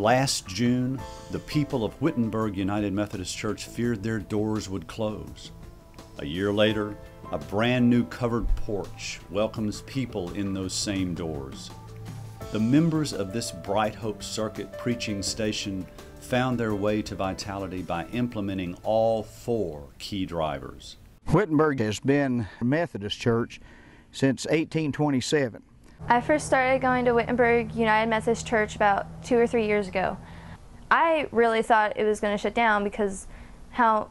Last June, the people of Whittenburg United Methodist Church feared their doors would close. A year later, a brand new covered porch welcomes people in those same doors. The members of this Bright Hope Circuit preaching station found their way to vitality by implementing all 4 key drivers. Whittenburg has been a Methodist church since 1827. I first started going to Whittenburg United Methodist Church about 2 or 3 years ago. I really thought it was going to shut down because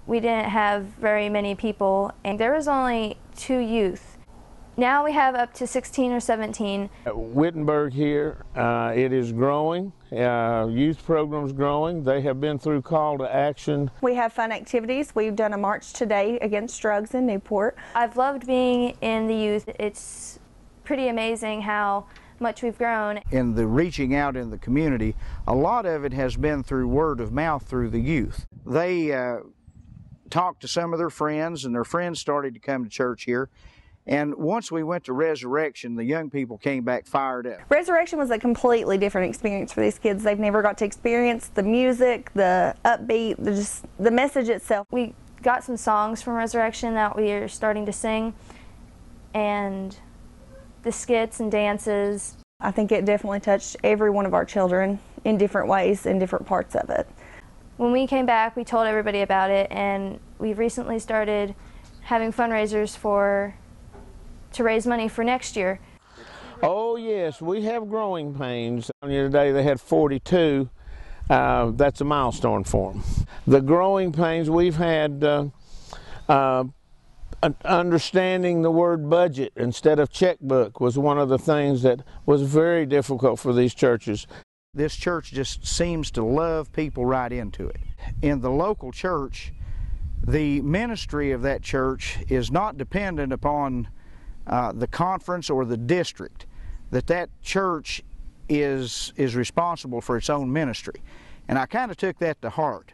we didn't have very many people, and there was only 2 youth. Now we have up to 16 or 17. Whittenburg here, it is growing. Youth program's growing. They have been through call to action. We have fun activities. We've done a march today against drugs in Newport. I've loved being in the youth. It's pretty amazing how much we've grown. In the reaching out in the community, a lot of it has been through word of mouth through the youth. They talked to some of their friends, and their friends started to come to church here. And once we went to Resurrection, the young people came back fired up. Resurrection was a completely different experience for these kids. They've never got to experience the music, the upbeat, the message itself. We got some songs from Resurrection that we are starting to sing, and the skits and dances. I think it definitely touched every one of our children in different ways, in different parts of it. When we came back, we told everybody about it, and we've recently started having fundraisers to raise money for next year. Oh yes, we have growing pains. Today they had 42. That's a milestone for them. The growing pains we've had, understanding the word budget instead of checkbook was one of the things that was very difficult for these churches. This church just seems to love people right into it. In the local church, the ministry of that church is not dependent upon the conference or the district. That church is responsible for its own ministry. And I kind of took that to heart.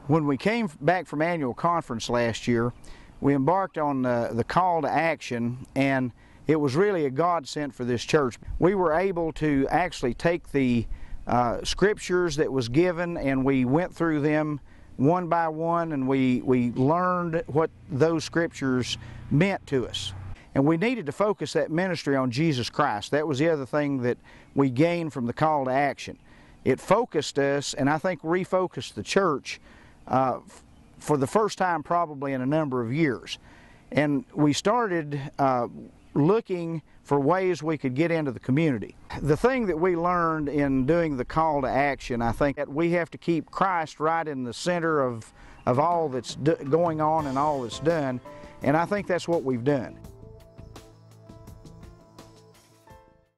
When we came back from annual conference last year, we embarked on the call to action, and it was really a godsend for this church. We were able to actually take the scriptures that was given, and we went through them one by one, and we learned what those scriptures meant to us. And we needed to focus that ministry on Jesus Christ. That was the other thing that we gained from the call to action. It focused us, and I think refocused the church for the first time probably in a number of years. And we started looking for ways we could get into the community. The thing that we learned in doing the call to action, I think that we have to keep Christ right in the center of all that's going on and all that's done, and I think that's what we've done.